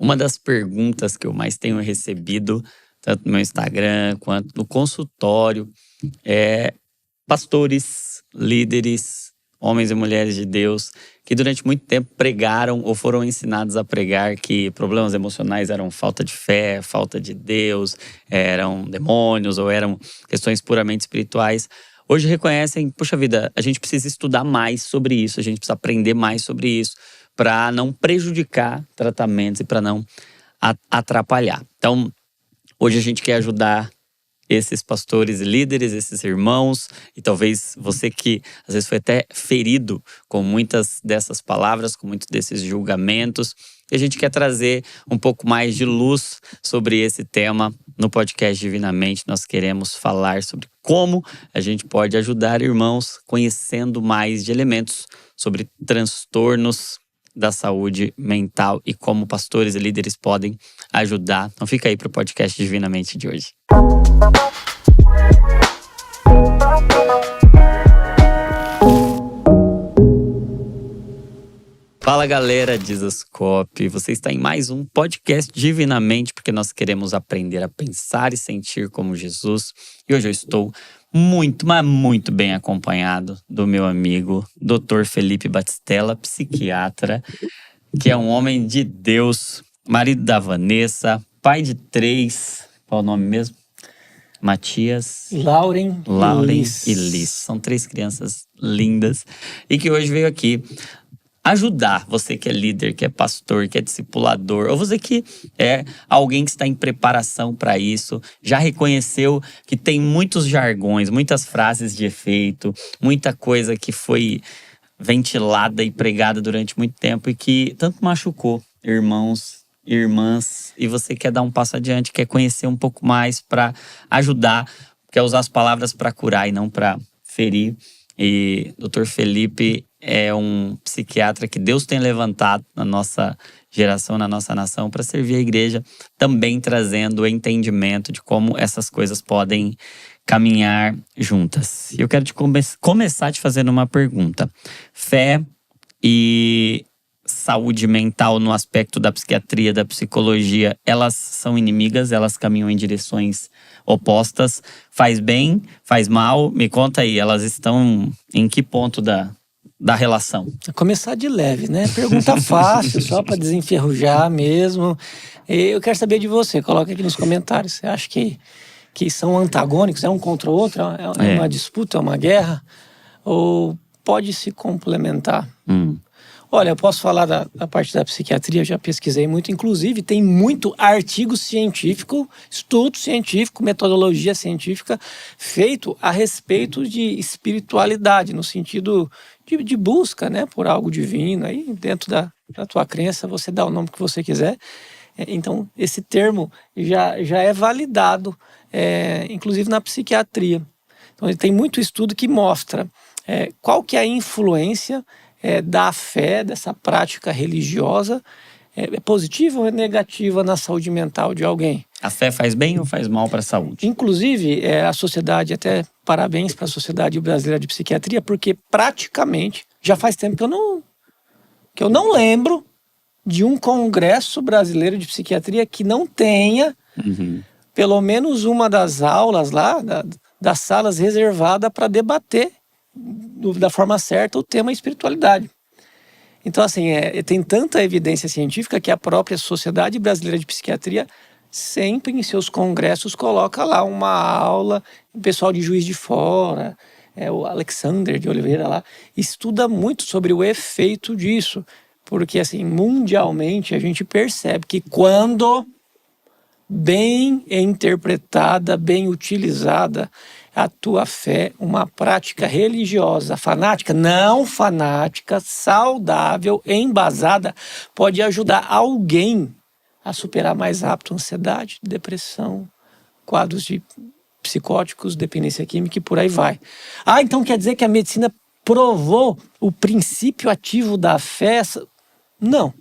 Uma das perguntas que eu mais tenho recebido, tanto no meu Instagram quanto no consultório, é pastores, líderes, homens e mulheres de Deus, que durante muito tempo pregaram ou foram ensinados a pregar que problemas emocionais eram falta de fé, falta de Deus, eram demônios ou eram questões puramente espirituais. Hoje reconhecem, puxa vida, a gente precisa estudar mais sobre isso, a gente precisa aprender mais sobre isso, para não prejudicar tratamentos e para não atrapalhar. Então, hoje a gente quer ajudar esses pastores e líderes, esses irmãos, e talvez você que às vezes foi até ferido com muitas dessas palavras, com muitos desses julgamentos. E a gente quer trazer um pouco mais de luz sobre esse tema no podcast Divinamente. Nós queremos falar sobre como a gente pode ajudar irmãos conhecendo mais de elementos sobre transtornos da saúde mental e como pastores e líderes podem ajudar. Então fica aí para o podcast Divinamente de hoje. Fala galera, Dizascope, você está em mais um podcast Divinamente, porque nós queremos aprender a pensar e sentir como Jesus. E hoje eu estou muito, mas muito bem acompanhado do meu amigo Dr. Felipe Batistella, psiquiatra, que é um homem de Deus, marido da Vanessa, pai de 3, qual é o nome mesmo? Matias, Lauren e Liz. São 3 crianças lindas e que hoje veio aqui ajudar você que é líder, que é pastor, que é discipulador, ou você que é alguém que está em preparação para isso, já reconheceu que tem muitos jargões, muitas frases de efeito, muita coisa que foi ventilada e pregada durante muito tempo e que tanto machucou irmãos, irmãs, e você quer dar um passo adiante, quer conhecer um pouco mais para ajudar, quer usar as palavras para curar e não para ferir. E Dr. Felipe é um psiquiatra que Deus tem levantado na nossa geração, na nossa nação, para servir a igreja, também trazendo o entendimento de como essas coisas podem caminhar juntas. E eu quero começar te fazendo uma pergunta. Fé e saúde mental no aspecto da psiquiatria, da psicologia, elas são inimigas, elas caminham em direções opostas. Faz bem, faz mal? Me conta aí, elas estão em que ponto da relação? Começar de leve, né? Pergunta fácil, só para desenferrujar mesmo. Eu quero saber de você, coloca aqui nos comentários. Você acha que são antagônicos, é um contra o outro? É uma disputa, é uma guerra? Ou pode se complementar? Olha, eu posso falar da parte da psiquiatria, eu já pesquisei muito. Inclusive, tem muito artigo científico, estudo científico, metodologia científica feito a respeito de espiritualidade, no sentido de busca, né, por algo divino. Aí, dentro da tua crença, você dá o nome que você quiser. Então, esse termo já é validado, inclusive na psiquiatria. Então, tem muito estudo que mostra qual que é a influência da fé, dessa prática religiosa, é positiva ou é negativa na saúde mental de alguém. A fé faz bem ou faz mal para a saúde? Inclusive, a sociedade, até parabéns para a Sociedade Brasileira de Psiquiatria, porque praticamente já faz tempo que eu não lembro de um congresso brasileiro de psiquiatria que não tenha pelo menos uma das aulas lá, das salas reservada para debater da forma certa o tema espiritualidade. Então, assim, tem tanta evidência científica que a própria Sociedade Brasileira de Psiquiatria sempre em seus congressos coloca lá uma aula, o pessoal de Juiz de Fora, o Alexander de Oliveira lá, estuda muito sobre o efeito disso, porque, assim, mundialmente a gente percebe que quando bem interpretada, bem utilizada, a tua fé, uma prática religiosa fanática, não fanática, saudável, embasada, pode ajudar alguém a superar mais rápido ansiedade, depressão, quadros de psicóticos, dependência química e por aí vai. Então quer dizer que a medicina provou o princípio ativo da fé? Não,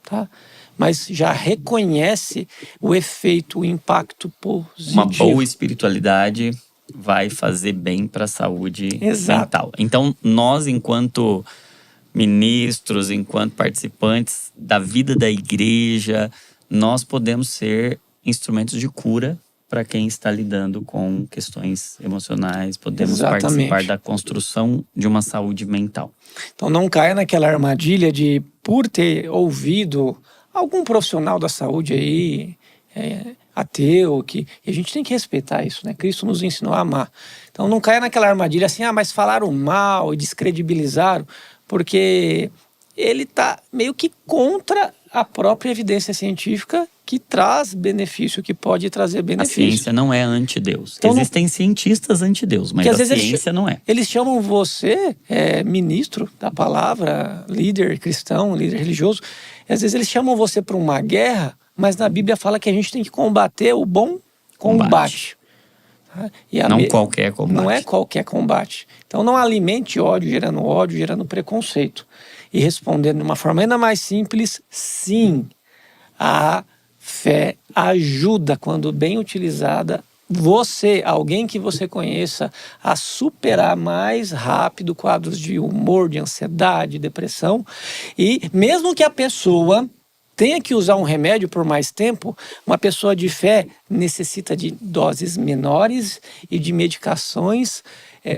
tá? Mas já reconhece o efeito, o impacto positivo. Uma boa espiritualidade vai fazer bem para a saúde mental. Então, nós, enquanto ministros, enquanto participantes da vida da igreja, nós podemos ser instrumentos de cura para quem está lidando com questões emocionais. Podemos participar da construção de uma saúde mental. Então não caia naquela armadilha de, por ter ouvido algum profissional da saúde aí, ateu, e a gente tem que respeitar isso, né? Cristo nos ensinou a amar. Então não caia naquela armadilha assim, mas falaram mal e descredibilizaram, porque ele está meio que contra a própria evidência científica que traz benefício, que pode trazer benefício. A ciência não é anti-Deus. Então, existem cientistas anti-Deus, mas a ciência não é. Eles chamam você, ministro da palavra, líder cristão, líder religioso. Às vezes eles chamam você para uma guerra, mas na Bíblia fala que a gente tem que combater o bom combate. Tá? E não qualquer combate. Não é qualquer combate. Então não alimente ódio, gerando preconceito. E respondendo de uma forma ainda mais simples, sim, a fé ajuda, quando bem utilizada, alguém que você conheça, a superar mais rápido quadros de humor, de ansiedade, depressão. E mesmo que a pessoa tenha que usar um remédio por mais tempo, uma pessoa de fé necessita de doses menores e de medicações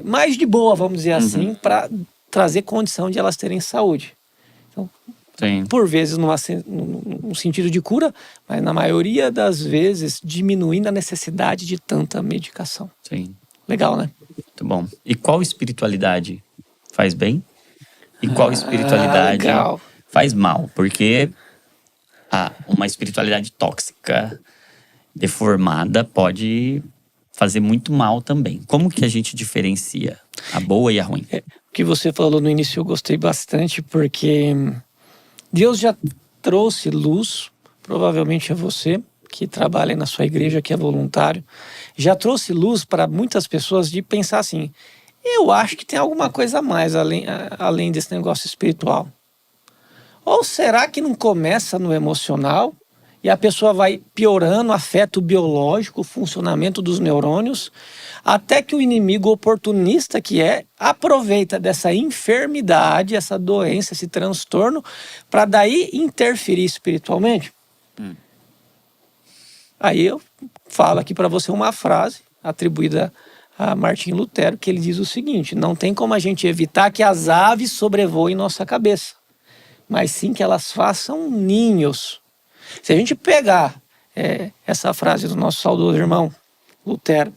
mais de boa, vamos dizer assim, para trazer condição de elas terem saúde. Então, sim, por vezes num sentido de cura, mas na maioria das vezes diminuindo a necessidade de tanta medicação. Sim. Legal, né? Muito bom. E qual espiritualidade faz bem? E qual espiritualidade faz mal? Porque uma espiritualidade tóxica, deformada, pode fazer muito mal também. Como que a gente diferencia a boa e a ruim? O que você falou no início eu gostei bastante, porque Deus já trouxe luz, provavelmente é você que trabalha na sua igreja, que é voluntário, já trouxe luz para muitas pessoas de pensar assim, eu acho que tem alguma coisa a mais além desse negócio espiritual. Ou será que não começa no emocional e a pessoa vai piorando o afeto biológico, o funcionamento dos neurônios, até que o inimigo oportunista aproveita dessa enfermidade, essa doença, esse transtorno, para daí interferir espiritualmente? Aí eu falo aqui para você uma frase atribuída a Martim Lutero, que ele diz o seguinte: não tem como a gente evitar que as aves sobrevoem nossa cabeça, mas sim que elas façam ninhos. Se a gente pegar essa frase do nosso saudoso irmão Lutero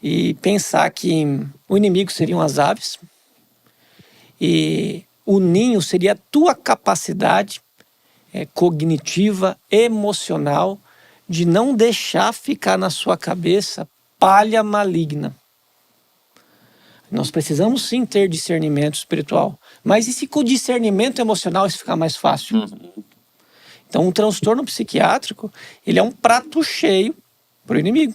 e pensar que o inimigo seriam as aves e o ninho seria a tua capacidade cognitiva, emocional, de não deixar ficar na sua cabeça palha maligna. Nós precisamos sim ter discernimento espiritual, mas e se com o discernimento emocional isso ficar mais fácil? Então, um transtorno psiquiátrico, ele é um prato cheio para o inimigo,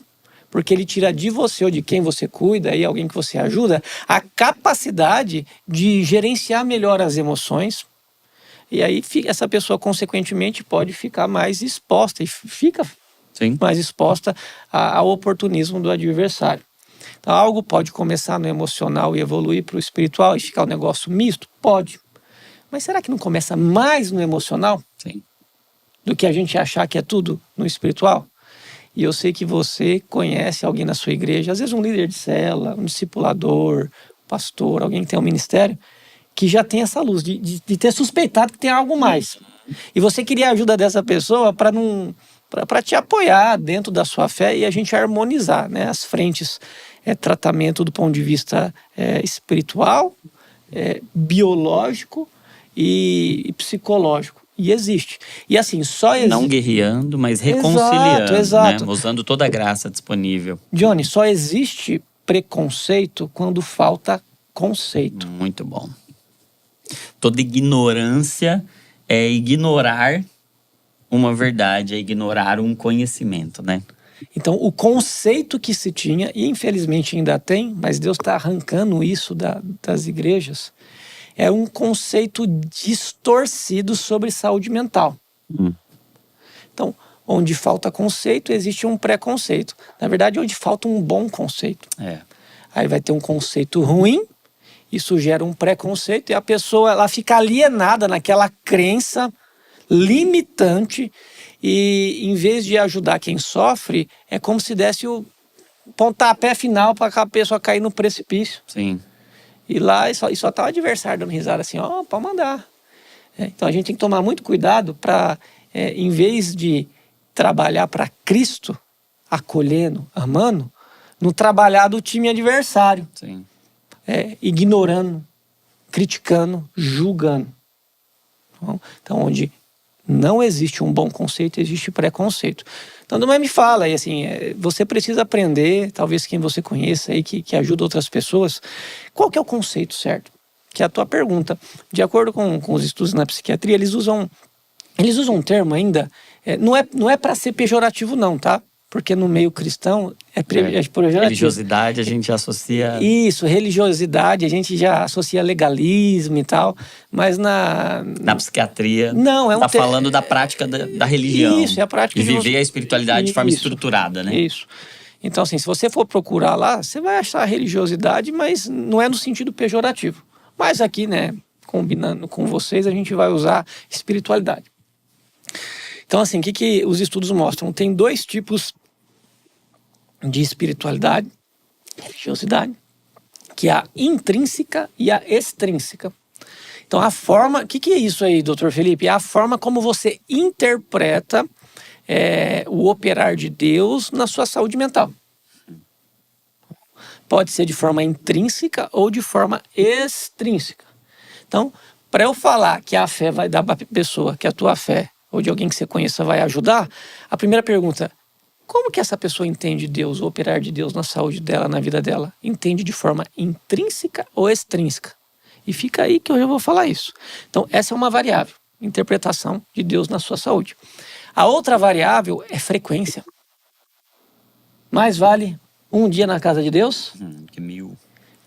porque ele tira de você ou de quem você cuida, e alguém que você ajuda, a capacidade de gerenciar melhor as emoções, e aí essa pessoa, consequentemente, pode ficar mais exposta, e fica mais exposta ao oportunismo do adversário. Então, algo pode começar no emocional e evoluir para o espiritual e ficar um negócio misto? Pode. Mas será que não começa mais no emocional? Sim. Do que a gente achar que é tudo no espiritual? E eu sei que você conhece alguém na sua igreja, às vezes um líder de célula, um discipulador, pastor, alguém que tem um ministério, que já tem essa luz, de ter suspeitado que tem algo mais. E você queria a ajuda dessa pessoa para te apoiar dentro da sua fé e a gente harmonizar, né, as frentes, tratamento do ponto de vista espiritual, biológico e psicológico. E existe. E assim, só existe. Não guerreando, mas reconciliando. Exato. Né? Usando toda a graça disponível. Johnny, só existe preconceito quando falta conceito. Muito bom. Toda ignorância é ignorar uma verdade, é ignorar um conhecimento, né? Então, o conceito que se tinha, e infelizmente ainda tem, mas Deus está arrancando isso das igrejas, é um conceito distorcido sobre saúde mental. Então, onde falta conceito, existe um preconceito. Na verdade, onde falta um bom conceito. Aí vai ter um conceito ruim, isso gera um preconceito, e a pessoa ela fica alienada naquela crença limitante, E em vez de ajudar quem sofre, é como se desse o pontapé final para a pessoa cair no precipício. Sim. E lá e só tá o adversário dando risada assim, ó, pode mandar. Então a gente tem que tomar muito cuidado para, em vez de trabalhar para Cristo, acolhendo, amando, no trabalhar do time adversário. Sim. Ignorando, criticando, julgando. Então, onde não existe um bom conceito, existe preconceito. Então, não me fala, e assim, você precisa aprender, talvez quem você conheça aí, que ajuda outras pessoas, qual que é o conceito certo? Que é a tua pergunta. De acordo com os estudos na psiquiatria, eles usam um termo ainda, não é para ser pejorativo não, tá? Porque no meio cristão é pejorativo. Religiosidade a gente associa... Isso, religiosidade, a gente já associa legalismo e tal, mas na psiquiatria, não, tá falando da prática da religião. Isso, é a prática de viver a espiritualidade de forma estruturada, né? Isso. Então, assim, se você for procurar lá, você vai achar religiosidade, mas não é no sentido pejorativo. Mas aqui, né, combinando com vocês, a gente vai usar espiritualidade. Então, assim, o que os estudos mostram? Tem 2 tipos de espiritualidade, religiosidade, que é a intrínseca e a extrínseca. Então, a forma... O que é isso aí, doutor Felipe? É a forma como você interpreta o operar de Deus na sua saúde mental. Pode ser de forma intrínseca ou de forma extrínseca. Então, para eu falar que a fé vai dar para a pessoa, que a tua fé ou de alguém que você conheça vai ajudar, a primeira pergunta: como que essa pessoa entende Deus, o operar de Deus na saúde dela, na vida dela? Entende de forma intrínseca ou extrínseca? E fica aí que eu já vou falar isso. Então, essa é uma variável, interpretação de Deus na sua saúde. A outra variável é frequência. Mais vale um dia na casa de Deus que 1000.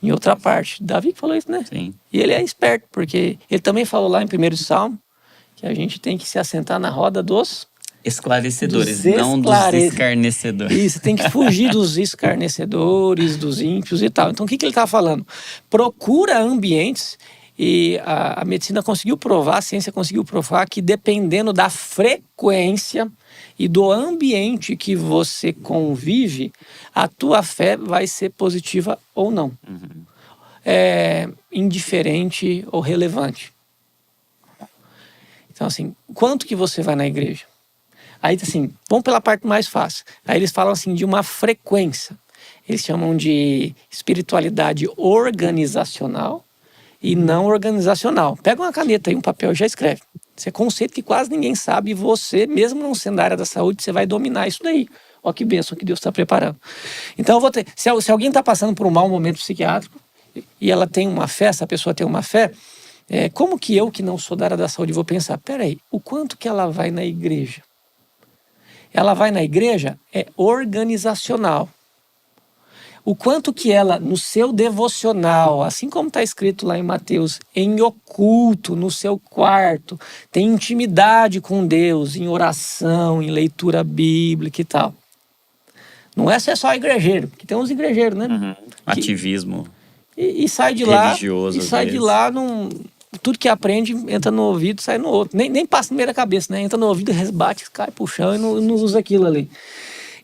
Em outra parte. Davi que falou isso, né? Sim. E ele é esperto, porque ele também falou lá em 1º Salmo que a gente tem que se assentar na roda dos esclarecedores, não dos escarnecedores. Isso, tem que fugir dos escarnecedores, dos ímpios e tal. Então, o que ele está falando? Procura ambientes, e a medicina conseguiu provar, a ciência conseguiu provar que dependendo da frequência e do ambiente que você convive, a tua fé vai ser positiva ou não. Indiferente ou relevante. Então, assim, quanto que você vai na igreja? Aí, assim, vamos pela parte mais fácil. Aí eles falam, assim, de uma frequência. Eles chamam de espiritualidade organizacional e não organizacional. Pega uma caneta e um papel e já escreve. Esse é conceito que quase ninguém sabe, e você, mesmo não sendo da área da saúde, você vai dominar isso daí. Olha que bênção que Deus está preparando. Então, eu vou ter... Se alguém está passando por um mau momento psiquiátrico e ela tem uma fé, essa pessoa tem uma fé, como que eu, que não sou da área da saúde, vou pensar, peraí, o quanto que ela vai na igreja? Ela vai na igreja é organizacional. O quanto que ela, no seu devocional, assim como está escrito lá em Mateus, em oculto, no seu quarto, tem intimidade com Deus, em oração, em leitura bíblica e tal. Não é só igrejeiro, porque tem uns igrejeiros, né? Ativismo. E sai de lá, religioso, tudo que aprende entra no ouvido, sai no outro. Nem passa no meio da cabeça, né? Entra no ouvido, resbate, cai pro chão e não usa aquilo ali.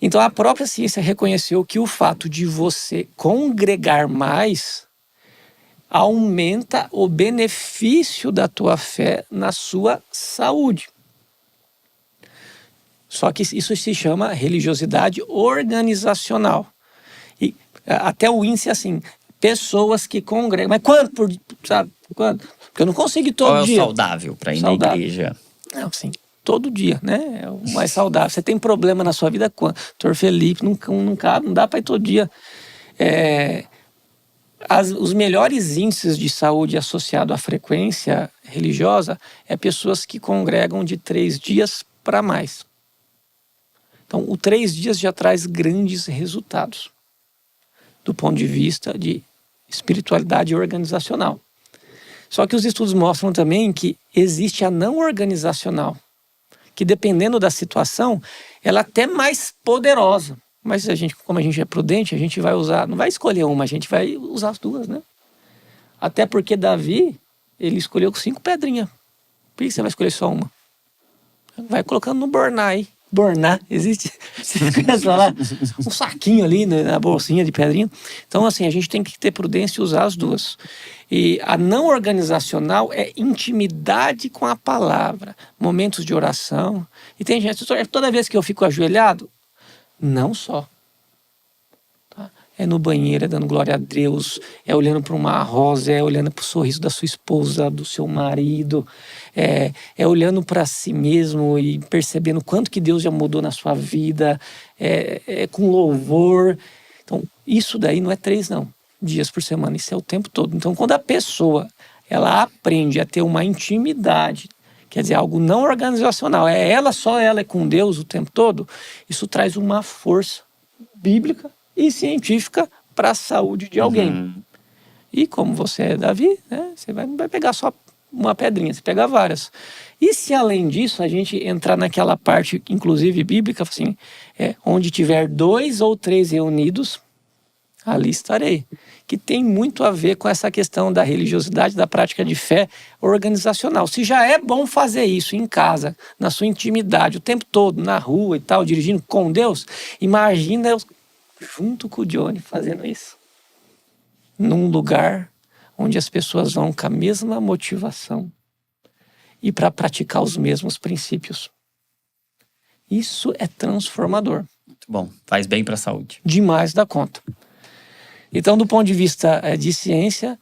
Então a própria ciência reconheceu que o fato de você congregar mais aumenta o benefício da tua fé na sua saúde. Só que isso se chama religiosidade organizacional. E até o índice é assim, pessoas que congregam. Mas quanto sabe? Quanto? Porque eu não consigo ir todo dia. Qual é o saudável para ir na igreja? Não, sim. Todo dia, né? É o mais saudável. Você tem problema na sua vida quando? Doutor Felipe, não dá para ir todo dia. Os melhores índices de saúde associados à frequência religiosa é pessoas que congregam de 3 dias para mais. Então, o 3 dias já traz grandes resultados do ponto de vista de espiritualidade organizacional. Só que os estudos mostram também que existe a não organizacional, que dependendo da situação, ela é até mais poderosa. Mas como a gente é prudente, a gente vai usar, não vai escolher uma, a gente vai usar as duas, né? Até porque Davi, ele escolheu 5 pedrinhas. Por que você vai escolher só uma? Vai colocando no borná aí. Borná, existe? Você conhece falar? Um saquinho ali na bolsinha de pedrinha. Então, assim, a gente tem que ter prudência e usar as duas. E a não organizacional é intimidade com a palavra, momentos de oração. E tem gente, toda vez que eu fico ajoelhado, não só. É no banheiro, é dando glória a Deus, é olhando para uma rosa, é olhando para o sorriso da sua esposa, do seu marido, é olhando para si mesmo e percebendo quanto que Deus já mudou na sua vida, é com louvor. Então, isso daí não é 3, não, dias por semana, isso é o tempo todo. Então, quando a pessoa ela aprende a ter uma intimidade, quer dizer, algo não organizacional, só ela é com Deus o tempo todo, isso traz uma força bíblica e científica para a saúde de alguém. E como você é Davi, né, você não vai pegar só uma pedrinha, você pega várias. E se além disso a gente entrar naquela parte, inclusive bíblica, assim, onde tiver 2 ou 3 reunidos, ali estarei. Que tem muito a ver com essa questão da religiosidade, da prática de fé organizacional. Se já é bom fazer isso em casa, na sua intimidade, o tempo todo, na rua e tal, dirigindo com Deus, imagina eu junto com o Johnny fazendo isso. Num lugar onde as pessoas vão com a mesma motivação e para praticar os mesmos princípios. Isso é transformador. Muito bom. Faz bem para a saúde. Demais da conta. Então, do ponto de vista de ciência,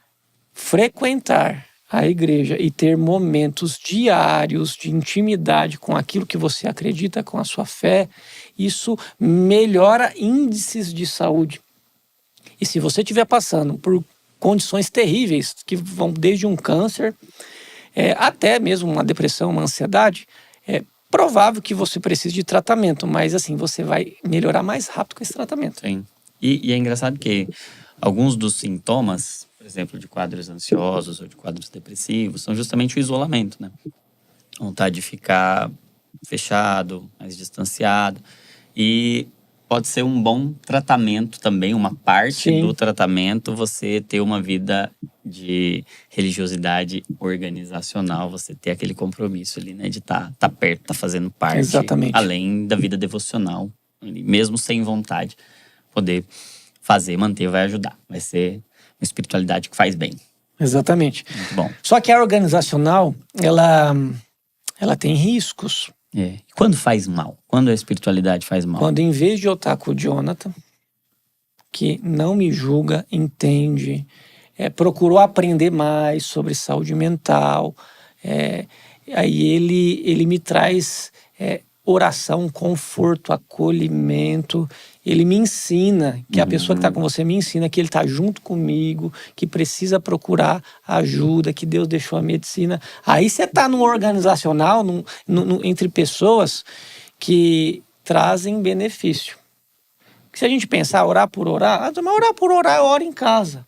frequentar a igreja e ter momentos diários de intimidade com aquilo que você acredita, com a sua fé, isso melhora índices de saúde. E se você estiver passando por condições terríveis, que vão desde um câncer até mesmo uma depressão, uma ansiedade, é provável que você precise de tratamento, mas assim, você vai melhorar mais rápido com esse tratamento. Sim. E é engraçado que alguns dos sintomas, por exemplo, de quadros ansiosos ou de quadros depressivos, são justamente o isolamento, né? Vontade de ficar fechado, mais distanciado. E pode ser um bom tratamento também, uma parte Sim. do tratamento, você ter uma vida de religiosidade organizacional, você ter aquele compromisso ali, né? De estar perto, estar fazendo parte. Exatamente. Além da vida devocional, mesmo sem vontade, poder fazer, manter, vai ajudar. Vai ser uma espiritualidade que faz bem. Exatamente. Muito bom. Só que a organizacional, ela tem riscos. E quando faz mal? Quando a espiritualidade faz mal? Quando em vez de eu estar com o Jonathan, que não me julga, entende, procurou aprender mais sobre saúde mental, aí ele me traz oração, conforto, acolhimento. Ele me ensina, que a pessoa que está com você me ensina que ele está junto comigo, que precisa procurar ajuda, que Deus deixou a medicina. Aí você está num organizacional, entre pessoas que trazem benefício. Se a gente pensar, orar por orar, eu oro em casa.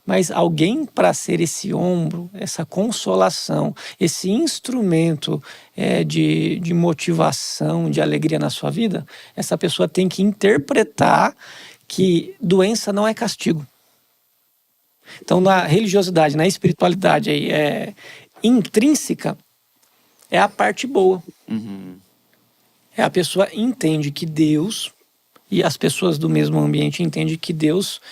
Mas alguém para ser esse ombro, essa consolação, esse instrumento de motivação, de alegria na sua vida, essa pessoa tem que interpretar que doença não é castigo. Então, na religiosidade, na espiritualidade intrínseca, é a parte boa. A pessoa entende que Deus, e as pessoas do mesmo ambiente entendem que Deus,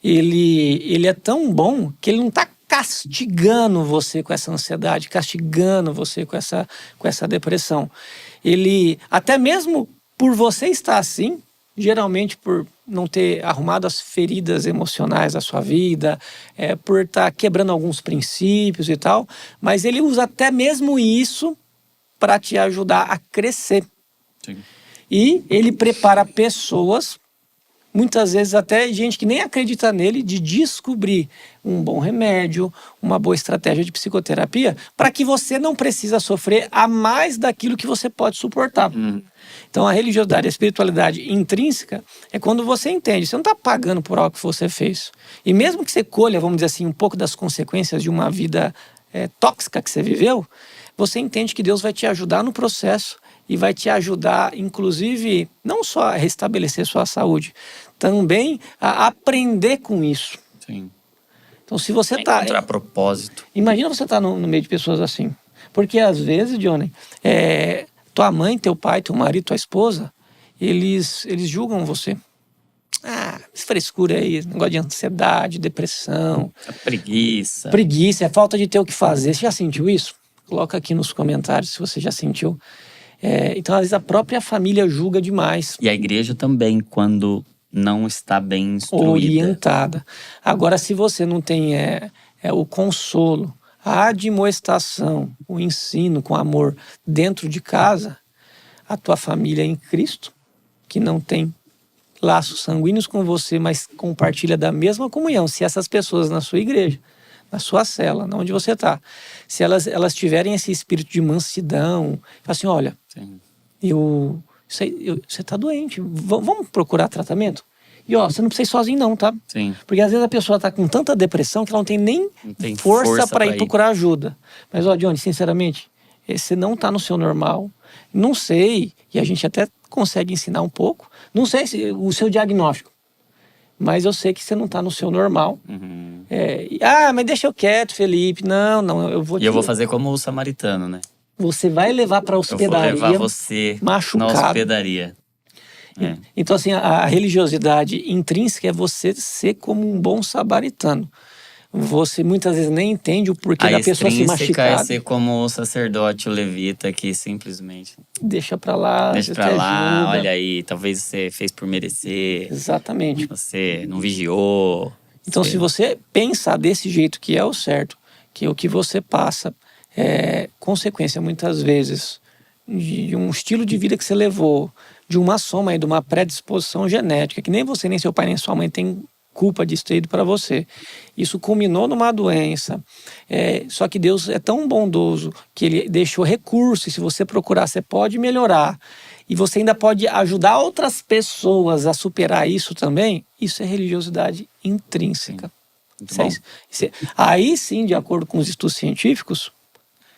ele é tão bom que ele não está castigando você com essa ansiedade, castigando você com essa depressão. Ele, até mesmo por você estar assim, geralmente por não ter arrumado as feridas emocionais da sua vida, por estar quebrando alguns princípios e tal, mas ele usa até mesmo isso para te ajudar a crescer. Sim. E ele prepara pessoas, muitas vezes até gente que nem acredita nele, de descobrir um bom remédio, uma boa estratégia de psicoterapia, para que você não precisa sofrer a mais daquilo que você pode suportar. Então a religiosidade, a espiritualidade intrínseca é quando você entende, você não está pagando por algo que você fez. E mesmo que você colha, vamos dizer assim, um pouco das consequências de uma vida tóxica que você viveu, você entende que Deus vai te ajudar no processo e vai te ajudar, inclusive, não só a restabelecer sua saúde, também a aprender com isso. Sim. Então, se você está... Encontrar propósito. Imagina você estar no meio de pessoas assim. Porque, às vezes, Johnny, tua mãe, teu pai, teu marido, tua esposa, eles julgam você. Ah, frescura aí, negócio de ansiedade, depressão. A preguiça. Preguiça, é falta de ter o que fazer. Você já sentiu isso? Coloca aqui nos comentários se você já sentiu. Então, às vezes, a própria família julga demais. E a igreja também, quando não está bem instruída. Orientada. Agora, se você não tem o consolo, a admoestação, o ensino com amor dentro de casa, a tua família é em Cristo, que não tem laços sanguíneos com você, mas compartilha da mesma comunhão. Se essas pessoas na sua igreja, na sua cela, onde você está, se elas tiverem esse espírito de mansidão, assim, olha, Sim. você está doente, vamos procurar tratamento? E você não precisa ir sozinho não, tá? Sim. Porque às vezes a pessoa está com tanta depressão que ela não tem nem força para ir procurar ajuda. Mas, Johnny, sinceramente, você não está no seu normal. Não sei, e a gente até consegue ensinar um pouco, não sei o seu diagnóstico, mas eu sei que você não está no seu normal. Uhum. Mas deixa eu quieto, Felipe. Não, eu vou... E eu vou fazer como o samaritano, né? Você vai levar para a hospedaria. Eu vou levar você machucado. na hospedaria. Então, assim, a religiosidade intrínseca é você ser como um bom samaritano. Você muitas vezes nem entende o porquê da pessoa se machucar. É ser como o sacerdote, o levita, que simplesmente... Deixa pra lá. Deixa pra lá, olha aí, talvez você fez por merecer. Exatamente. Você não vigiou. Então, se você pensar desse jeito que é o certo, que o que você passa é consequência, muitas vezes, de um estilo de vida que você levou, de uma soma aí, de uma predisposição genética, que nem você, nem seu pai, nem sua mãe tem culpa disso ter ido para você. Isso culminou numa doença. Só que Deus é tão bondoso que Ele deixou recursos. E se você procurar, você pode melhorar. E você ainda pode ajudar outras pessoas a superar isso também. Isso é religiosidade intrínseca. Aí sim, de acordo com os estudos científicos,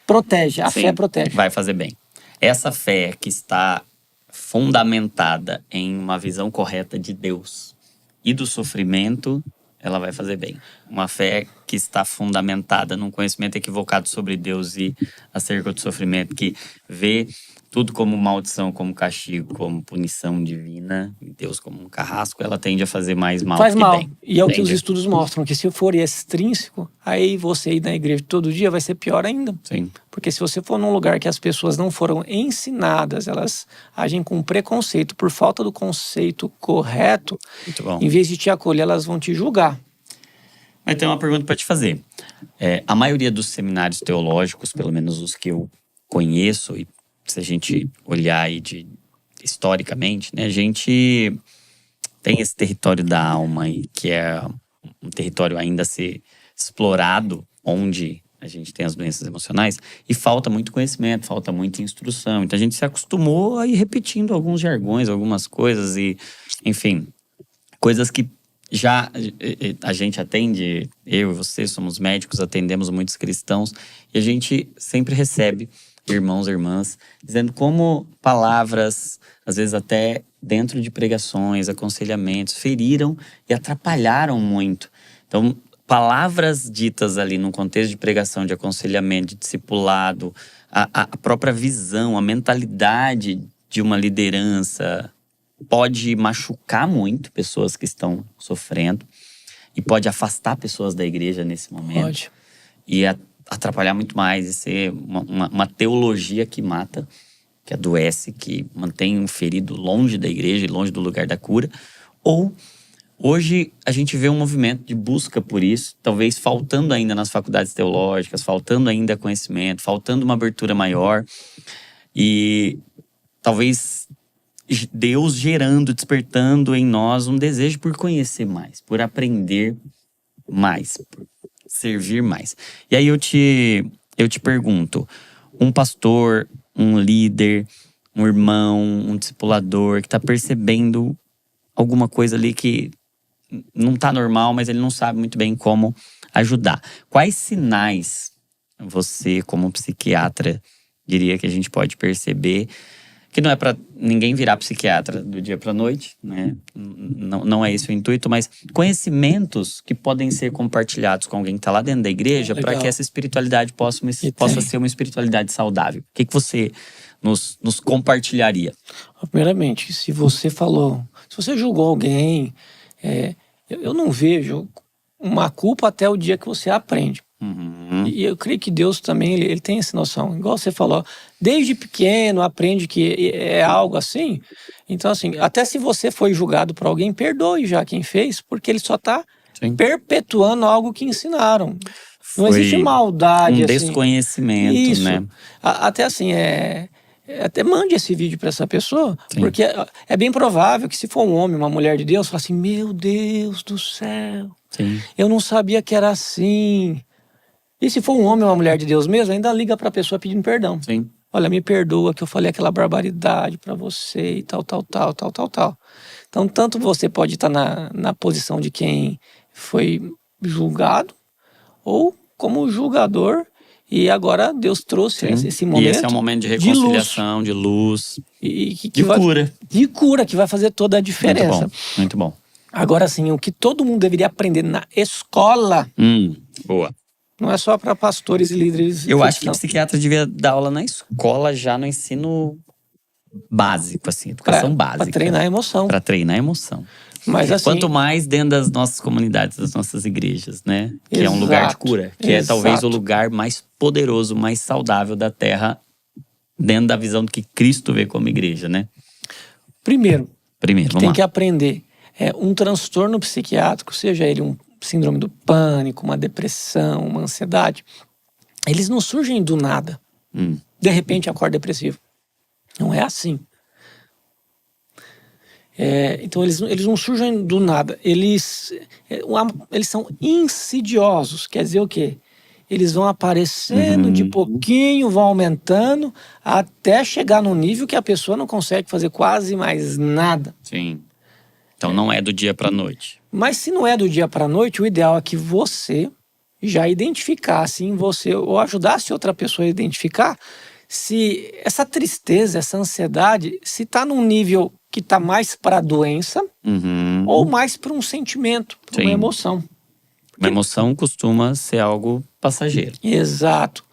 protege. A fé protege. Vai fazer bem. Essa fé que está fundamentada em uma visão correta de Deus e do sofrimento, ela vai fazer bem. Uma fé que está fundamentada num conhecimento equivocado sobre Deus e acerca do sofrimento, que vê tudo como maldição, como castigo, como punição divina, e Deus como um carrasco, ela tende a fazer mais mal do que bem. E é o que os estudos mostram, que se for extrínseco, aí você ir na igreja todo dia vai ser pior ainda. Sim. Porque se você for num lugar que as pessoas não foram ensinadas, elas agem com preconceito, por falta do conceito correto, em vez de te acolher, elas vão te julgar. Mas tem uma pergunta para te fazer. A maioria dos seminários teológicos, pelo menos os que eu conheço, e se a gente olhar aí historicamente, né, a gente tem esse território da alma aí, que é um território ainda a ser explorado, onde a gente tem as doenças emocionais, e falta muito conhecimento, falta muita instrução. Então a gente se acostumou a ir repetindo alguns jargões, algumas coisas, e enfim, coisas que já a gente atende, eu e você somos médicos, atendemos muitos cristãos, e a gente sempre recebe irmãos e irmãs dizendo como palavras, às vezes até dentro de pregações, aconselhamentos, feriram e atrapalharam muito. Então, palavras ditas ali num contexto de pregação, de aconselhamento, de discipulado, a própria visão, a mentalidade de uma liderança pode machucar muito pessoas que estão sofrendo e pode afastar pessoas da igreja nesse momento. Pode. E atrapalhar muito mais e ser uma teologia que mata, que adoece, que mantém um ferido longe da igreja e longe do lugar da cura. Ou hoje a gente vê um movimento de busca por isso, talvez faltando ainda nas faculdades teológicas, faltando ainda conhecimento, faltando uma abertura maior. E talvez Deus gerando, despertando em nós um desejo por conhecer mais, por aprender mais, por servir mais. E aí eu te pergunto, um pastor, um líder, um irmão, um discipulador que está percebendo alguma coisa ali que não está normal, mas ele não sabe muito bem como ajudar. Quais sinais você, como psiquiatra, diria que a gente pode perceber? Que não é para ninguém virar psiquiatra do dia para a noite, né? Não é esse o intuito, mas conhecimentos que podem ser compartilhados com alguém que está lá dentro da igreja para que essa espiritualidade possa ser uma espiritualidade saudável. O que você nos compartilharia? Primeiramente, se você julgou alguém, eu não vejo uma culpa até o dia que você aprende. E eu creio que Deus também, ele tem essa noção. Igual você falou, desde pequeno aprende que é algo assim. Então, assim, até se você foi julgado por alguém, perdoe já quem fez, porque ele só está perpetuando algo que ensinaram. Não existe maldade, um desconhecimento, isso. né? Até assim, até mande esse vídeo para essa pessoa, porque é bem provável que se for um homem, uma mulher de Deus, fala assim, meu Deus do céu, eu não sabia que era assim. E se for um homem ou uma mulher de Deus mesmo, ainda liga para a pessoa pedindo perdão. Sim. Olha, me perdoa que eu falei aquela barbaridade para você e tal. Então, tanto você pode estar na posição de quem foi julgado, ou como julgador, e agora Deus trouxe esse momento. E esse é um momento de reconciliação, de luz, de cura. De cura, que vai fazer toda a diferença. Muito bom. Agora sim, o que todo mundo deveria aprender na escola. Boa. Não é só para pastores e líderes. Eu acho que psiquiatra devia dar aula na escola, já no ensino básico, assim, educação básica. Para treinar a emoção. Para treinar a emoção. Mas assim, quanto mais dentro das nossas comunidades, das nossas igrejas, né? Que é um lugar de cura. Que é talvez o lugar mais poderoso, mais saudável da Terra, dentro da visão do que Cristo vê como igreja, né? Primeiro, vamos lá. Que aprender. Um transtorno psiquiátrico, seja ele um síndrome do pânico, uma depressão, uma ansiedade, eles não surgem do nada. De repente acorda depressivo. Não é assim. Então eles não surgem do nada. Eles são insidiosos. Quer dizer o quê? Eles vão aparecendo de pouquinho, vão aumentando, até chegar num nível que a pessoa não consegue fazer quase mais nada. Sim. Então não é do dia para a noite. Mas se não é do dia para a noite, o ideal é que você já identificasse em você, ou ajudasse outra pessoa a identificar, se essa tristeza, essa ansiedade, se está num nível que está mais para a doença, ou mais para um sentimento, para uma emoção. Uma emoção costuma ser algo passageiro. Exato.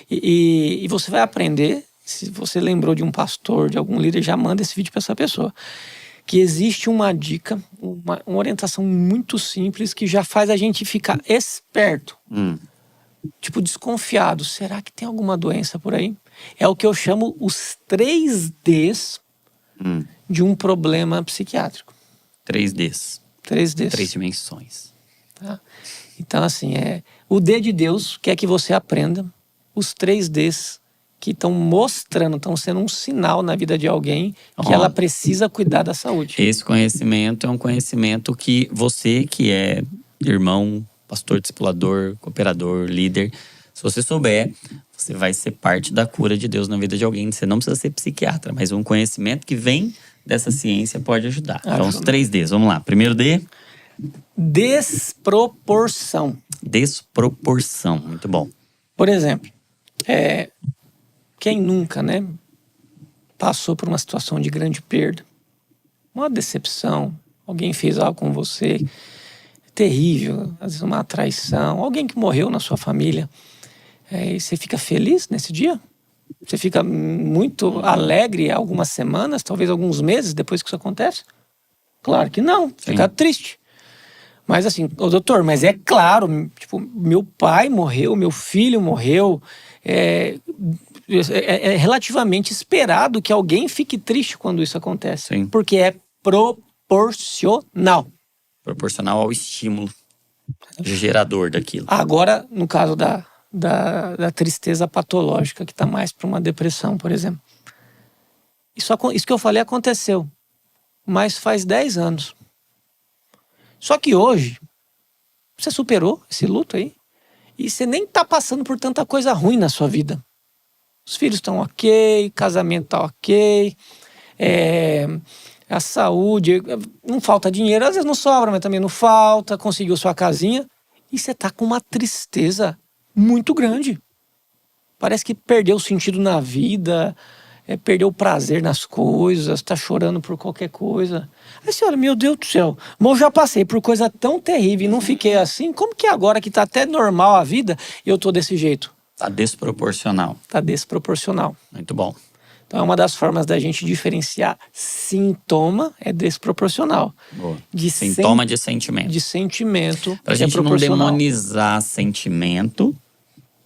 E você vai aprender, se você lembrou de um pastor, de algum líder, já manda esse vídeo para essa pessoa. Que existe uma dica, uma orientação muito simples que já faz a gente ficar esperto. Tipo, desconfiado. Será que tem alguma doença por aí? É o que eu chamo os 3 Ds de um problema psiquiátrico. 3 Ds. 3 Ds. 3 dimensões. Tá? Então, assim, o D de Deus quer que você aprenda os 3 Ds que estão mostrando, estão sendo um sinal na vida de alguém que ela precisa cuidar da saúde. Esse conhecimento é um conhecimento que você, que é irmão, pastor, discipulador, cooperador, líder, se você souber, você vai ser parte da cura de Deus na vida de alguém. Você não precisa ser psiquiatra, mas um conhecimento que vem dessa ciência pode ajudar. Então, os 3 Ds. Vamos lá. Primeiro D. Desproporção. Desproporção. Muito bom. Por exemplo, quem nunca, né, passou por uma situação de grande perda, uma decepção, alguém fez algo com você terrível, às vezes uma traição, alguém que morreu na sua família, e você fica feliz nesse dia? Você fica muito alegre algumas semanas, talvez alguns meses depois que isso acontece? Claro que não, fica triste. Mas assim, doutor, mas é claro, tipo, meu pai morreu, meu filho morreu, é relativamente esperado que alguém fique triste quando isso acontece. Sim. Porque é proporcional. Proporcional ao estímulo gerador daquilo. Agora, no caso da tristeza patológica, que está mais para uma depressão, por exemplo. Isso que eu falei aconteceu, mas faz 10 anos. Só que hoje, você superou esse luto aí, e você nem está passando por tanta coisa ruim na sua vida. Os filhos estão ok, casamento está ok, a saúde, não falta dinheiro, às vezes não sobra, mas também não falta, conseguiu sua casinha, e você está com uma tristeza muito grande. Parece que perdeu o sentido na vida, perdeu o prazer nas coisas, está chorando por qualquer coisa. Aí você olha, meu Deus do céu, mas eu já passei por coisa tão terrível e não fiquei assim, como que agora que está até normal a vida, eu estou desse jeito? Tá desproporcional. Tá desproporcional. Muito bom. Então, uma das formas da gente diferenciar sintoma é desproporcional. Boa. De Sintoma de sentimento. De sentimento. Pra é gente não proporcional. demonizar sentimento,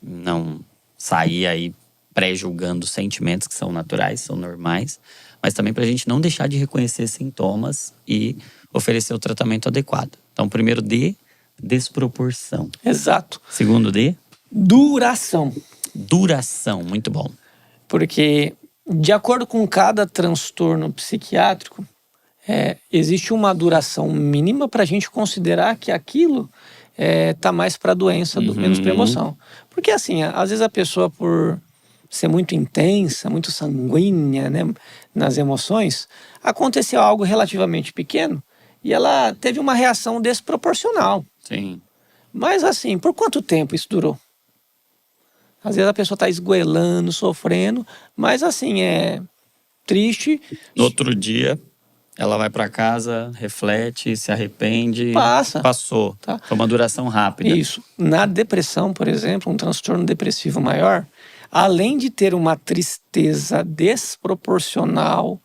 não sair aí pré-julgando sentimentos que são naturais, são normais, mas também pra gente não deixar de reconhecer sintomas e oferecer o tratamento adequado. Então, primeiro D, desproporção. Exato. Segundo D, Duração. duração. Muito bom. Porque, de acordo com cada transtorno psiquiátrico, existe uma duração mínima para a gente considerar que aquilo tá mais para doença, menos para emoção. Porque, assim, às vezes a pessoa, por ser muito intensa, muito sanguínea, né, nas emoções, aconteceu algo relativamente pequeno e ela teve uma reação desproporcional. Sim. Mas, assim, por quanto tempo isso durou? Às vezes a pessoa está esgoelando, sofrendo, mas, assim, é triste. No outro dia, ela vai pra casa, reflete, se arrepende. Passa. Passou. Tá. Foi uma duração rápida. Isso. Na depressão, por exemplo, um transtorno depressivo maior, além de ter uma tristeza desproporcional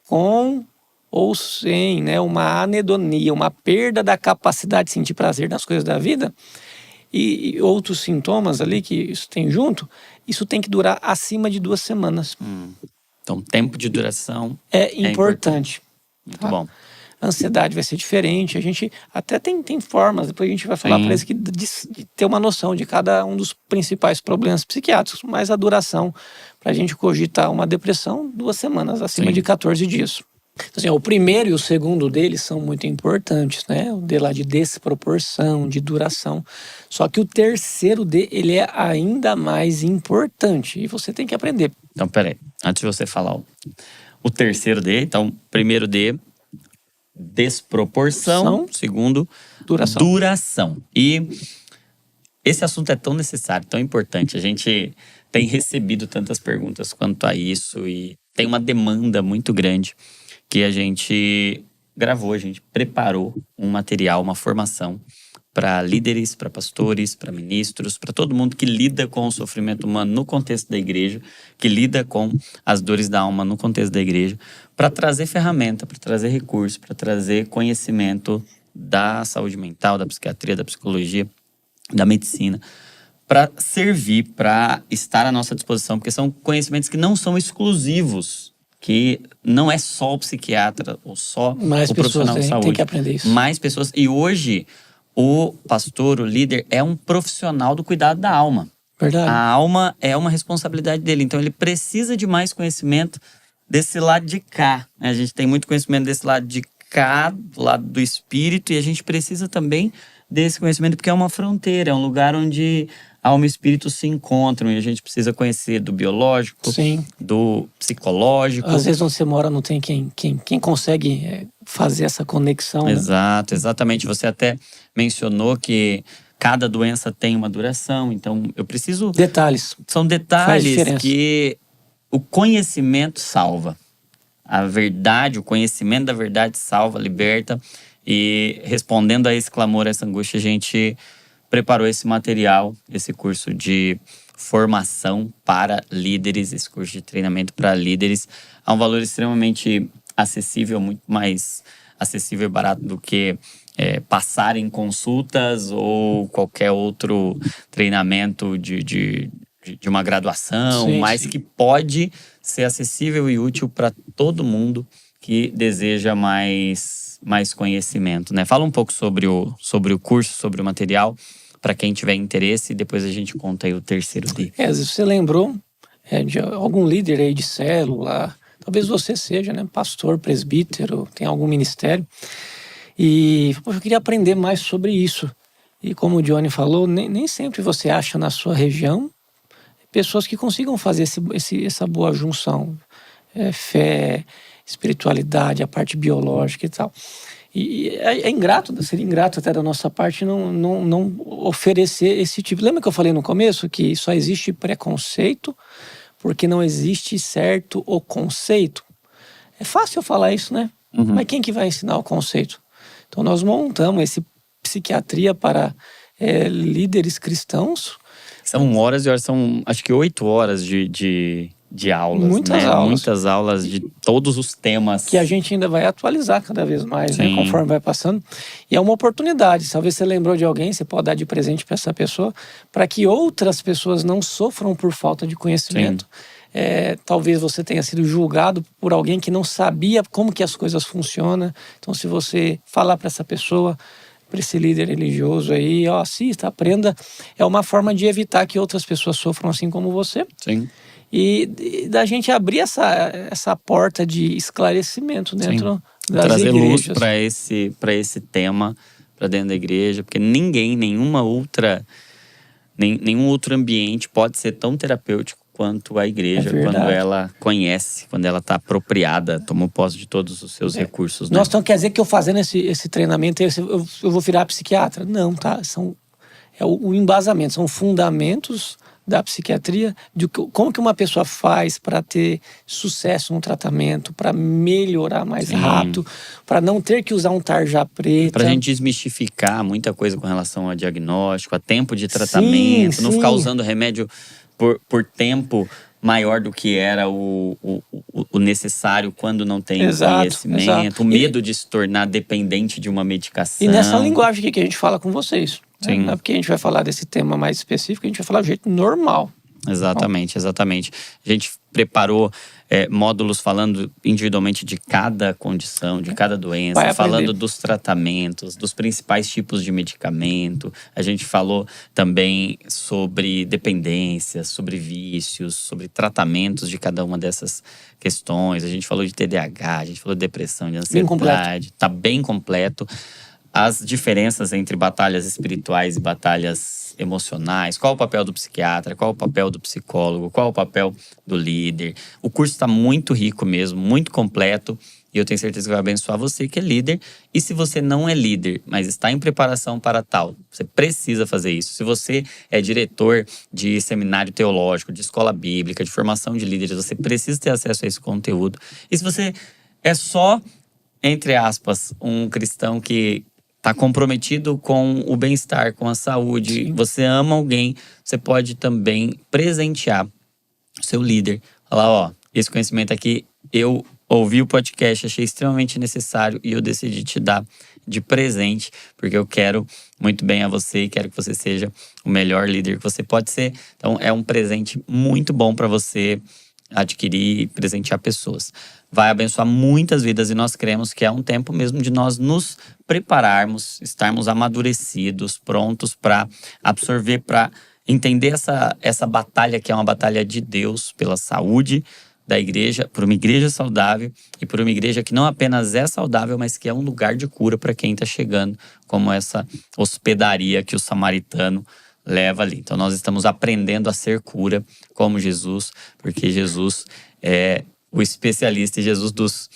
com ou sem, né, uma anedonia, uma perda da capacidade de sentir prazer nas coisas da vida e outros sintomas ali que isso tem junto, isso tem que durar acima de 2 semanas. Então, tempo de duração É importante. Muito Tá? bom. A ansiedade vai ser diferente. A gente até tem formas, depois a gente vai falar para eles de ter uma noção de cada um dos principais problemas psiquiátricos, mas a duração para a gente cogitar uma depressão, 2 semanas, acima de 14 dias. Então, assim, o primeiro e o segundo deles são muito importantes, né? O D lá de desproporção, de duração. Só que o terceiro D, ele é ainda mais importante e você tem que aprender. Então, peraí. Antes de você falar o terceiro D, então, primeiro D, desproporção. Segundo, duração. E esse assunto é tão necessário, tão importante. A gente tem recebido tantas perguntas quanto a isso e tem uma demanda muito grande que a gente gravou, a gente preparou um material, uma formação para líderes, para pastores, para ministros, para todo mundo que lida com o sofrimento humano no contexto da igreja, que lida com as dores da alma no contexto da igreja, para trazer ferramenta, para trazer recurso, para trazer conhecimento da saúde mental, da psiquiatria, da psicologia, da medicina, para servir, para estar à nossa disposição, porque são conhecimentos que não são exclusivos, que não é só o psiquiatra ou só o profissional de saúde. Tem que aprender isso. Mais pessoas. E hoje, o pastor, o líder, é um profissional do cuidado da alma. Verdade. A alma é uma responsabilidade dele. Então, ele precisa de mais conhecimento desse lado de cá. A gente tem muito conhecimento desse lado de cá, do lado do espírito, e a gente precisa também desse conhecimento, porque é uma fronteira, é um lugar onde alma e espírito se encontram, e a gente precisa conhecer do biológico, Sim. do psicológico. Às vezes onde você mora não tem quem consegue fazer essa conexão. Exato, exatamente. Você até mencionou que cada doença tem uma duração, então eu preciso... Detalhes. São detalhes que o conhecimento salva. A verdade, o conhecimento da verdade salva, liberta. E respondendo a esse clamor, a essa angústia, a gente preparou esse material, esse curso de formação para líderes, esse curso de treinamento para líderes, a um valor extremamente acessível, muito mais acessível e barato do que passar em consultas ou qualquer outro treinamento de uma graduação, mas que pode ser acessível e útil para todo mundo que deseja mais conhecimento, né? Fala um pouco sobre o curso, sobre o material, para quem tiver interesse, e depois a gente conta aí o terceiro D. Se você lembrou de algum líder aí de célula, talvez você seja, né? Pastor, presbítero, tem algum ministério, e eu queria aprender mais sobre isso. E como o Johnny falou, nem sempre você acha na sua região pessoas que consigam fazer essa boa junção, fé, espiritualidade, a parte biológica e tal. E seria ingrato até da nossa parte não oferecer esse tipo. Lembra que eu falei no começo que só existe preconceito porque não existe certo o conceito? É fácil falar isso, né? Mas quem que vai ensinar o conceito? Então nós montamos esse psiquiatria para líderes cristãos. São horas e horas, são acho que 8 horas de de aulas, Muitas né? aulas. Muitas aulas de todos os temas. Que a gente ainda vai atualizar cada vez mais, né, Sim. conforme vai passando. E é uma oportunidade. Talvez você lembrou de alguém, você pode dar de presente para essa pessoa, para que outras pessoas não sofram por falta de conhecimento. Talvez você tenha sido julgado por alguém que não sabia como que as coisas funcionam. Então, se você falar para essa pessoa, para esse líder religioso aí, assista, aprenda, é uma forma de evitar que outras pessoas sofram assim como você. Sim. E da gente abrir essa porta de esclarecimento dentro das trazer luz igrejas. para esse tema, para dentro da igreja, porque nenhum outro ambiente pode ser tão terapêutico quanto a igreja, quando ela conhece, quando ela está apropriada, tomou posse de todos os seus recursos. Né? Nossa, então quer dizer que eu fazendo esse treinamento, eu vou virar psiquiatra? Não, tá? É o embasamento, são fundamentos da psiquiatria, de como que uma pessoa faz para ter sucesso no tratamento, para melhorar mais rápido, para não ter que usar um tarja preta. Para a gente desmistificar muita coisa com relação a diagnóstico, a tempo de tratamento, não ficar usando remédio por tempo maior do que era o necessário quando não tem conhecimento, o medo de se tornar dependente de uma medicação. E nessa linguagem aqui que a gente fala com vocês. Sim. Não é porque a gente vai falar desse tema mais específico, a gente vai falar do jeito normal. Exatamente. A gente preparou módulos falando individualmente de cada condição, de cada doença, falando dos tratamentos, dos principais tipos de medicamento. A gente falou também sobre dependências, sobre vícios, sobre tratamentos de cada uma dessas questões. A gente falou de TDAH, a gente falou de depressão, de ansiedade. Tá bem completo. As diferenças entre batalhas espirituais e batalhas emocionais, qual o papel do psiquiatra, qual o papel do psicólogo, qual o papel do líder. O curso está muito rico mesmo, muito completo, e eu tenho certeza que vai abençoar você que é líder. E se você não é líder, mas está em preparação para tal, você precisa fazer isso. Se você é diretor de seminário teológico, de escola bíblica, de formação de líderes, você precisa ter acesso a esse conteúdo. E se você é só, entre aspas, um cristão que está comprometido com o bem-estar, com a saúde, você ama alguém, você pode também presentear o seu líder. Falar, esse conhecimento aqui, eu ouvi o podcast, achei extremamente necessário e eu decidi te dar de presente, porque eu quero muito bem a você e quero que você seja o melhor líder que você pode ser. Então, é um presente muito bom para você adquirir e presentear pessoas. Vai abençoar muitas vidas e nós cremos que é um tempo mesmo de nós nos prepararmos, estarmos amadurecidos, prontos para absorver, para entender essa batalha que é uma batalha de Deus pela saúde da igreja, por uma igreja saudável e por uma igreja que não apenas é saudável, mas que é um lugar de cura para quem está chegando, como essa hospedaria que o samaritano leva ali. Então nós estamos aprendendo a ser cura como Jesus, porque Jesus é o especialista, e Jesus dos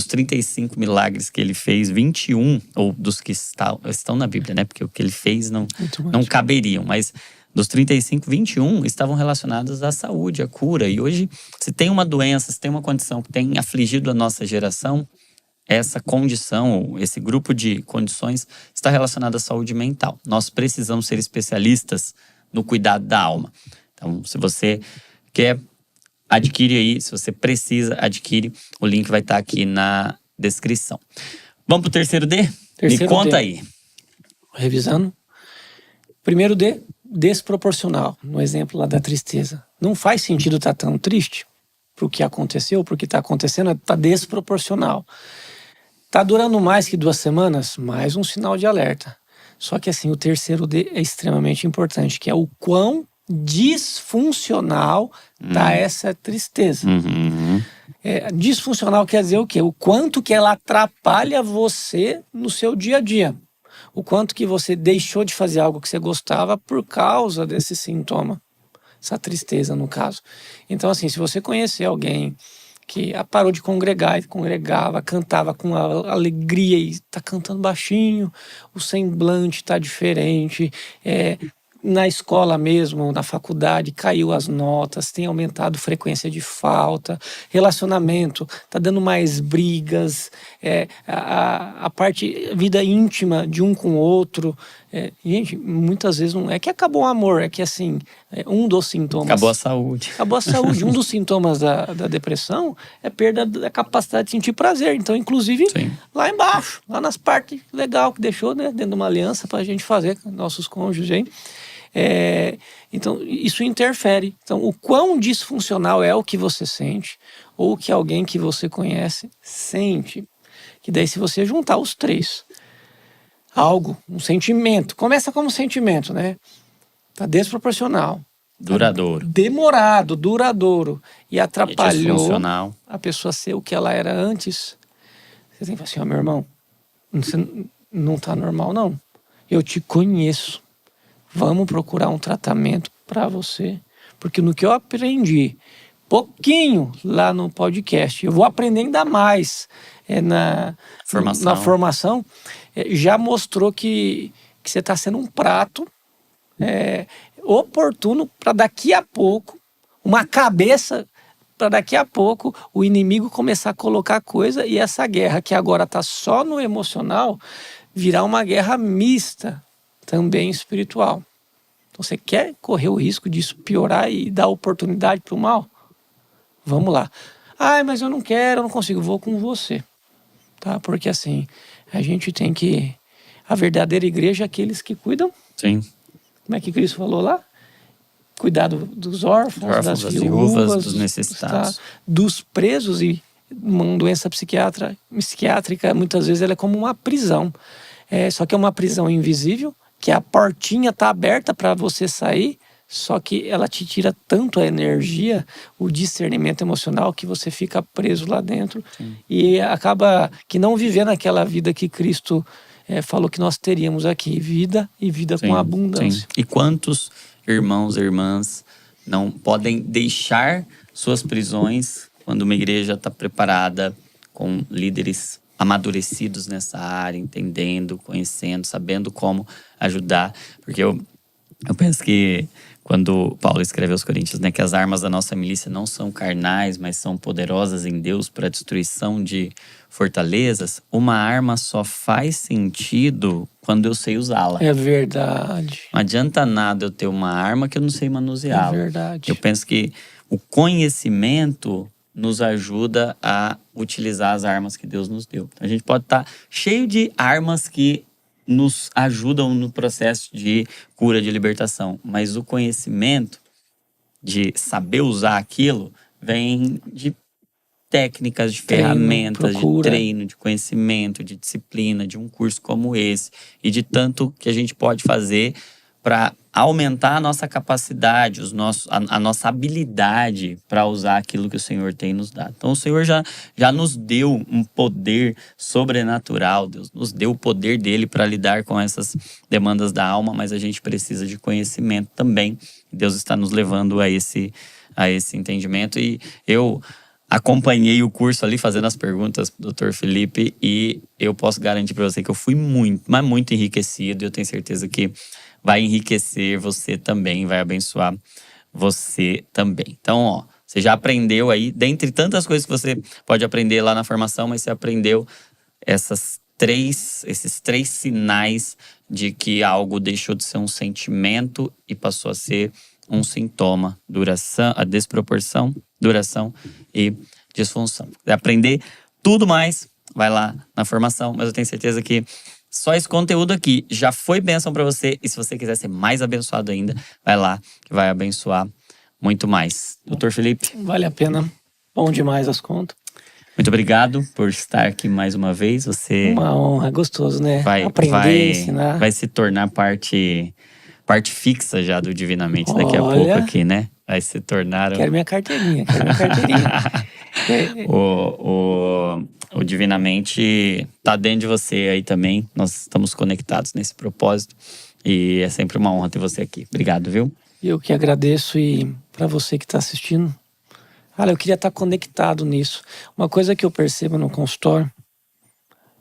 35 milagres que ele fez, 21, ou dos que estão na Bíblia, né? Porque o que ele fez não caberiam, mas dos 35, 21 estavam relacionados à saúde, à cura. E hoje, se tem uma doença, se tem uma condição que tem afligido a nossa geração, essa condição, esse grupo de condições está relacionado à saúde mental. Nós precisamos ser especialistas no cuidado da alma. Então, se você quer, adquire aí. Se você precisa, adquire. O link vai estar aqui na descrição. Vamos pro terceiro D? Me conta aí. Revisando. Primeiro D, desproporcional. No exemplo lá da tristeza. Não faz sentido estar tão triste pro que aconteceu, pro que está acontecendo, está desproporcional. Tá durando mais que 2 semanas? Mais um sinal de alerta. Só que assim, o terceiro D é extremamente importante, que é o quão disfuncional tá essa tristeza. Disfuncional quer dizer o quê? O quanto que ela atrapalha você no seu dia a dia. O quanto que você deixou de fazer algo que você gostava por causa desse sintoma. Essa tristeza, no caso. Então, assim, se você conhecer alguém que parou de congregar, e congregava, cantava com alegria e tá cantando baixinho, o semblante tá diferente, na escola mesmo, na faculdade, caiu as notas, tem aumentado a frequência de falta, relacionamento, tá dando mais brigas, a parte, vida íntima de um com o outro. Gente, muitas vezes não é que acabou o amor, é que assim, um dos sintomas... Acabou a saúde. Acabou a saúde. Um dos sintomas da depressão é perda da capacidade de sentir prazer. Então, inclusive, Sim. lá embaixo, lá nas partes legal que deixou, né, dentro de uma aliança pra gente fazer com nossos cônjuges aí. Então, isso interfere. Então, o quão disfuncional é o que você sente ou o que alguém que você conhece sente. Que daí, se você juntar os três, algo, um sentimento, começa como sentimento, né? Tá desproporcional. Duradouro. Demorado, duradouro. E atrapalhou a pessoa ser o que ela era antes. Você tem que falar assim, meu irmão, você não tá normal, não. Eu te conheço. Vamos procurar um tratamento para você. Porque no que eu aprendi, pouquinho lá no podcast, eu vou aprender ainda mais na formação, já mostrou que você está sendo um prato oportuno para daqui a pouco, uma cabeça para daqui a pouco o inimigo começar a colocar coisa e essa guerra que agora está só no emocional virar uma guerra mista, também espiritual. Então você quer correr o risco disso piorar e dar oportunidade para o mal? Vamos lá. Mas eu não quero, eu não consigo, vou com você. Tá? Porque assim, a gente tem que... A verdadeira igreja é aqueles que cuidam. Sim. Como é que Cristo falou lá? Cuidado dos órfãos, das viúvas, dos necessitados. Dos presos. E uma doença psiquiátrica, muitas vezes, ela é como uma prisão. Só que é uma prisão invisível, que a portinha está aberta para você sair, só que ela te tira tanto a energia, o discernimento emocional, que você fica preso lá dentro. Sim. E acaba que não vivendo aquela vida que Cristo falou que nós teríamos aqui, vida e vida com abundância. Sim. E quantos irmãos e irmãs não podem deixar suas prisões quando uma igreja está preparada com líderes amadurecidos nessa área, entendendo, conhecendo, sabendo como ajudar. Porque eu penso que quando Paulo escreve aos Coríntios, né, que as armas da nossa milícia não são carnais, mas são poderosas em Deus para a destruição de fortalezas, uma arma só faz sentido quando eu sei usá-la. É verdade. Não adianta nada eu ter uma arma que eu não sei manuseá-la. É verdade. Eu penso que o conhecimento nos ajuda a utilizar as armas que Deus nos deu. A gente pode estar cheio de armas que nos ajudam no processo de cura, de libertação. Mas o conhecimento de saber usar aquilo vem de técnicas, de ferramentas, de treino, de conhecimento, de disciplina, de um curso como esse. E de tanto que a gente pode fazer para aumentar a nossa capacidade, a nossa habilidade para usar aquilo que o Senhor tem nos dado. Então o Senhor já nos deu um poder sobrenatural, Deus nos deu o poder dele para lidar com essas demandas da alma, mas a gente precisa de conhecimento também. Deus está nos levando a esse entendimento. E eu acompanhei o curso ali, fazendo as perguntas pro Dr. Felipe, e eu posso garantir para você que eu fui muito, mas muito enriquecido. E eu tenho certeza que vai enriquecer você também, vai abençoar você também. Então, você já aprendeu aí, dentre tantas coisas que você pode aprender lá na formação, mas você aprendeu esses três sinais de que algo deixou de ser um sentimento e passou a ser um sintoma: a desproporção, duração e disfunção. Se aprender tudo mais, vai lá na formação, mas eu tenho certeza que só esse conteúdo aqui já foi bênção para você. E se você quiser ser mais abençoado ainda, vai lá que vai abençoar muito mais. Dr. Felipe. Vale a pena. Bom demais as contas. Muito obrigado por estar aqui mais uma vez. Você... Uma honra, gostoso, né? Aprender, ensinar. Vai se tornar parte fixa já do Divinamente daqui a pouco aqui, né? Vai se tornar... Quero minha carteirinha. O Divinamente tá dentro de você aí também. Nós estamos conectados nesse propósito. E é sempre uma honra ter você aqui. Obrigado, viu? Eu que agradeço, e para você que está assistindo, eu queria estar conectado nisso. Uma coisa que eu percebo no consultório,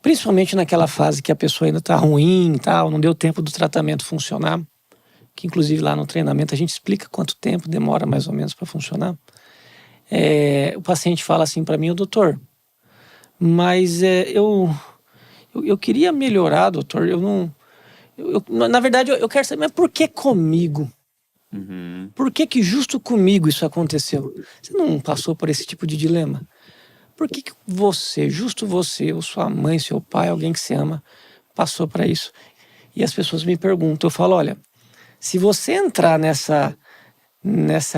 principalmente naquela fase que a pessoa ainda está ruim e tal, não deu tempo do tratamento funcionar, que inclusive lá no treinamento a gente explica quanto tempo demora mais ou menos para funcionar. O paciente fala assim para mim: "O doutor, mas eu queria melhorar, doutor. Na verdade, eu quero saber, mas por que comigo? Por que justo comigo isso aconteceu? Você não passou por esse tipo de dilema? Por que você, justo você, ou sua mãe, seu pai, alguém que você ama, passou para isso?" E as pessoas me perguntam, eu falo: olha, se você entrar nessa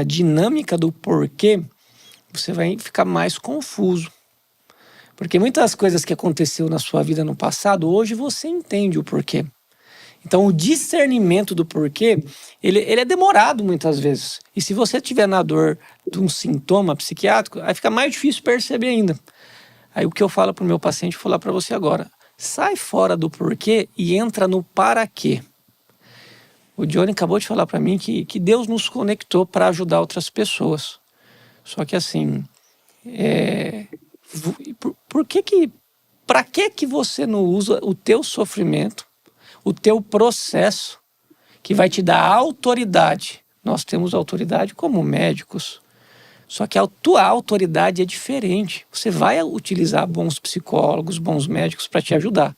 dinâmica do porquê, você vai ficar mais confuso. Porque muitas coisas que aconteceu na sua vida no passado, hoje você entende o porquê. Então, o discernimento do porquê, ele é demorado muitas vezes. E se você estiver na dor de um sintoma psiquiátrico, aí fica mais difícil perceber ainda. Aí o que eu falo para o meu paciente, vou falar para você agora. Sai fora do porquê e entra no para quê. O Johnny acabou de falar para mim que Deus nos conectou para ajudar outras pessoas. Só que assim, para que você não usa o teu sofrimento, o teu processo, que vai te dar autoridade? Nós temos autoridade como médicos, só que a tua autoridade é diferente. Você vai utilizar bons psicólogos, bons médicos para te ajudar.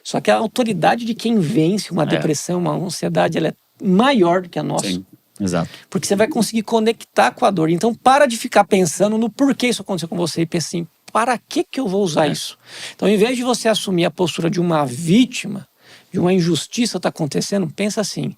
Só que a autoridade de quem vence uma depressão, uma ansiedade, ela é maior do que a nossa. Sim, exato. Porque você vai conseguir conectar com a dor. Então, para de ficar pensando no porquê isso aconteceu com você e pensa assim: para que eu vou usar isso? Então, em vez de você assumir a postura de uma vítima, de uma injustiça está acontecendo, pensa assim: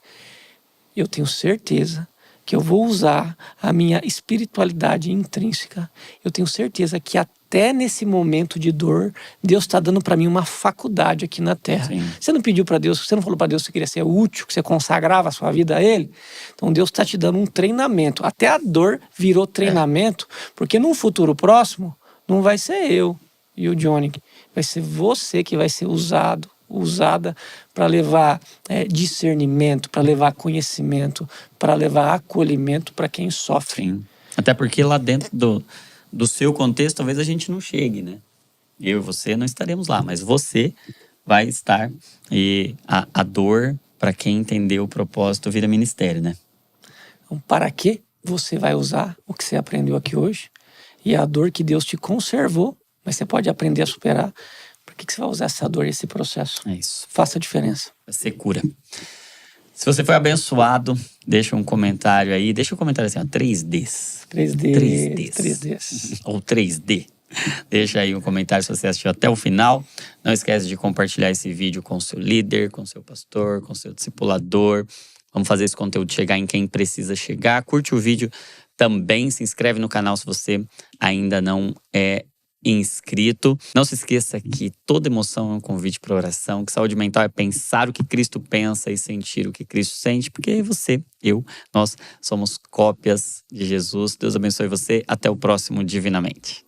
eu tenho certeza que eu vou usar a minha espiritualidade intrínseca. Eu tenho certeza que até nesse momento de dor, Deus está dando para mim uma faculdade aqui na Terra. Sim. Você não pediu para Deus, você não falou para Deus que você queria ser útil, que você consagrava a sua vida a Ele? Então Deus está te dando um treinamento. Até a dor virou treinamento, porque num futuro próximo, não vai ser eu e o Johnny, vai ser você que vai ser usada para levar discernimento, para levar conhecimento, para levar acolhimento para quem sofre. Sim. Até porque lá dentro do seu contexto, talvez a gente não chegue, né? Eu e você não estaremos lá, mas você vai estar. E a dor, para quem entendeu o propósito, vira ministério, né? Então, para que você vai usar o que você aprendeu aqui hoje? E a dor que Deus te conservou, mas você pode aprender a superar. Por que você vai usar essa dor e esse processo? É isso. Faça a diferença. Vai ser cura. Se você foi abençoado, deixa um comentário aí. Deixa um comentário assim, ó, 3Ds. 3Ds. Ou 3D. Deixa aí um comentário se você assistiu até o final. Não esquece de compartilhar esse vídeo com o seu líder, com o seu pastor, com o seu discipulador. Vamos fazer esse conteúdo chegar em quem precisa chegar. Curte o vídeo também. Se inscreve no canal se você ainda não é inscrito. Não se esqueça que toda emoção é um convite para oração, que saúde mental é pensar o que Cristo pensa e sentir o que Cristo sente, porque você, nós somos cópias de Jesus. Deus abençoe você. Até o próximo Divinamente.